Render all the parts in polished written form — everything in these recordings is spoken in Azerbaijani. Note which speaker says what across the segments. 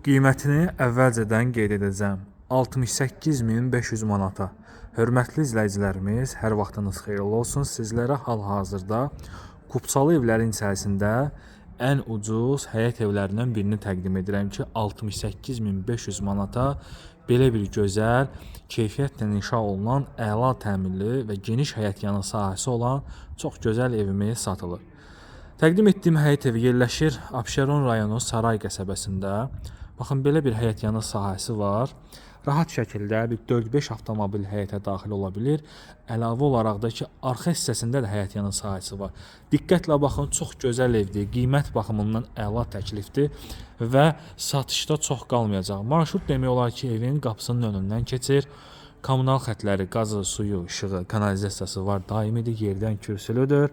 Speaker 1: Qiymətini əvvəlcədən qeyd edəcəm. 68.500 manata. Hörmətli izləyicilərimiz, hər vaxtınız xeyirli olsun. Sizlərə hal-hazırda Qubçalı evlərin içərisində ən ucuz həyət evlərindən birini təqdim edirəm ki, 68.500 manata belə bir gözəl, keyfiyyətlə inşa olunan, əla təmirli və geniş həyətyanı sahəsi olan çox gözəl evimiz satılır. Təqdim etdiyim həyət evi yerləşir Abşeron rayonu Saray qəsəbəsində. Baxın, belə bir həyətyanı sahəsi var. Rahat şəkildə bir 4-5 avtomobil həyətə daxil ola bilir. Əlavə olaraq da ki, arxa hissəsində də həyətyanı sahəsi var. Diqqətlə baxın, çox gözəl evdir. Qiymət baxımından əla təklifdir və satışda çox qalmayacaq. Marşrut demək olar ki, evin qapısının önündən keçir. Kommunal xətləri, qazı, suyu, işığı, kanalizasiyası var, daimidir, yerdən kürsülüdür.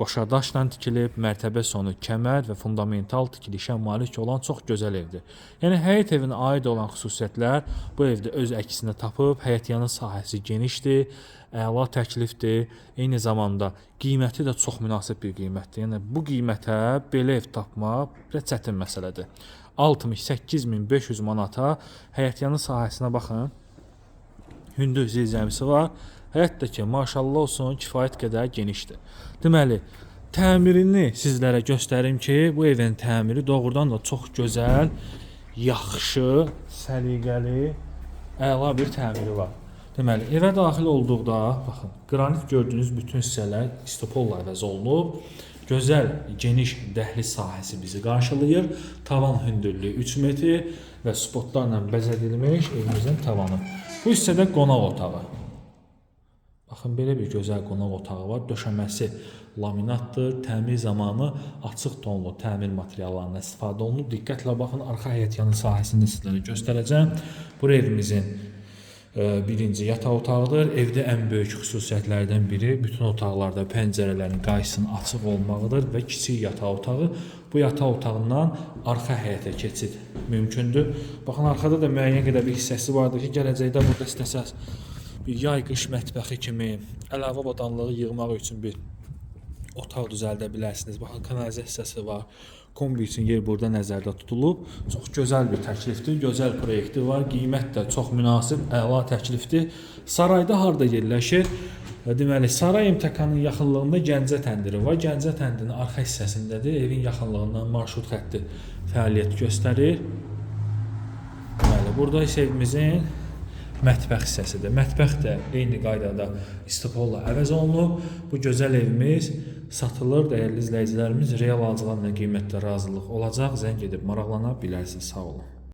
Speaker 1: Qoşadaşla tikilib, mərtəbə sonu kəmər və fundamental tikilişə malik olan çox gözəl evdir. Yəni, həyət evinə aid olan xüsusiyyətlər bu evdə öz əksini tapıb, həyətyanı sahəsi genişdir, əla təklifdir, eyni zamanda qiyməti də çox münasib bir qiymətdir. Yəni, bu qiymətə belə ev tapmaq biraz çətin məsələdir. 68.500 manata həyətyanı sahəsinə baxın, hündür zirzəmisi var. Həyət də ki, maşallah olsun, kifayət qədər genişdir. Deməli, təmirini sizlərə göstərim ki, bu evin təmiri doğrudan da çox gözəl, yaxşı, səliqəli, əla bir təmiri var. Deməli, evə daxil olduqda, baxın, qranit gördüyünüz bütün hissələr istopolla əvəz olunub. Gözəl, geniş dəhliz sahəsi bizi qarşılayır. Tavan hündürlüyü 3 metr və spotlarla bəzədilmiş evimizin tavanı. Bu hissədə qonaq otağı. Baxın, belə bir gözəl qonaq otağı var. Döşəməsi laminatdır. Təmir zamanı açıq tonlu təmir materiallarından istifadə olunub. Diqqətlə baxın, arxa həyətyanı sahəsində sizlərə göstərəcəm. Bu evimizin birinci yataq otağıdır. Evdə ən böyük xüsusiyyətlərdən biri bütün otaqlarda pəncərələrin qarşısının açıq olmağıdır və kiçik yataq otağı. Bu yataq otağından arxa həyətə keçid mümkündür. Baxın, arxada da müəyyən qədər bir hissəsi vardır ki, gələcəkdə burada istəsəz bir yay-qış mətbəxi kimi əlavə avadanlığı yığmaq üçün bir otaq düzəldə bilərsiniz. Baxın, kanalizasiyası var. Kombi üçün yer burada nəzərdə tutulub. Çox gözəl bir təklifdir, gözəl proyekti var. Qiymət də çox münasib, əla təklifdir. Sarayda harda yerləşir? Deməli, Saray MTK-nın yaxınlığında Gəncə təndiri var. Gəncə təndirinin arxa hissəsindədir. Evin yaxınlığından marşrut xətti fəaliyyət göstərir. Deməli, burada isə evimizin mətbəx hissəsidir. Mətbəx də eyni qaydada istopolla əvəz olunub. Bu gözəl evimiz satılır. Dəyərli izləyicilərimiz, real alıcılarla qiymətdə razılıq olacaq. Zəng edib maraqlana bilərsiniz. Sağ olun.